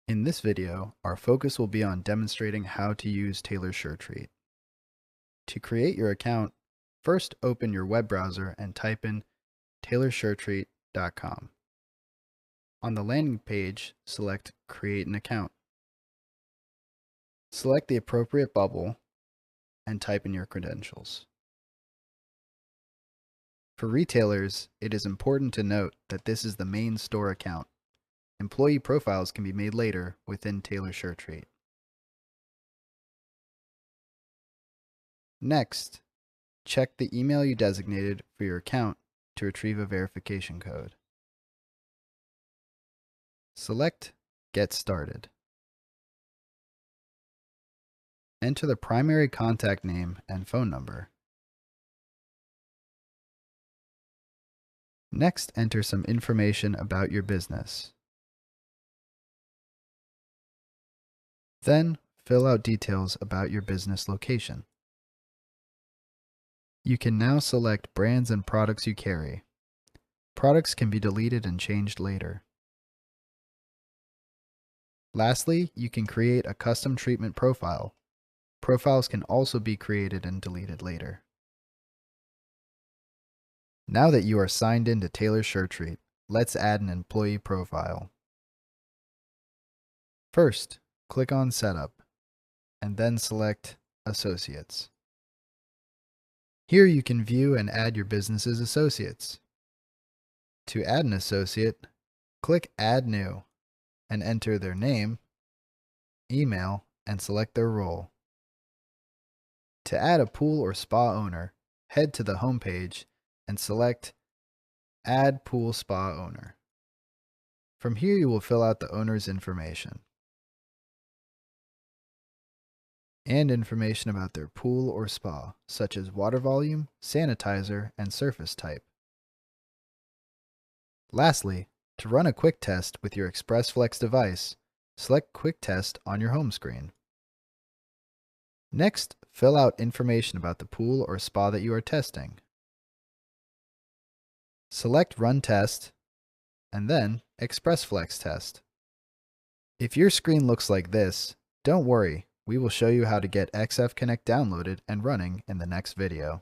In this video, our focus will be on demonstrating how to use sureTREAT. To create your account, first open your web browser and type in sureTREAT.com. On the landing page, select Create an Account. Select the appropriate bubble and type in your credentials. For retailers, it is important to note that this is the main store account. Employee profiles can be made later within sureTREAT. Next, check the email you designated for your account to retrieve a verification code. Select Get Started. Enter the primary contact name and phone number. Next, enter some information about your business. Then, fill out details about your business location. You can now select brands and products you carry. Products can be deleted and changed later. Lastly, you can create a custom treatment profile. Profiles can also be created and deleted later. Now that you are signed in to sureTREAT, let's add an employee profile. First, click on Setup, and then select Associates. Here you can view and add your business's associates. To add an associate, click Add New, and enter their name, email, and select their role. To add a pool or spa owner, head to the home page and select Add Pool Spa Owner. From here you will fill out the owner's information and information about their pool or spa, such as water volume, sanitizer, and surface type. Lastly, to run a quick test with your ExpressFlex device, select Quick Test on your home screen. Next, fill out information about the pool or spa that you are testing. Select Run Test, and then ExpressFlex Test. If your screen looks like this, don't worry, we will show you how to get XF Connect downloaded and running in the next video.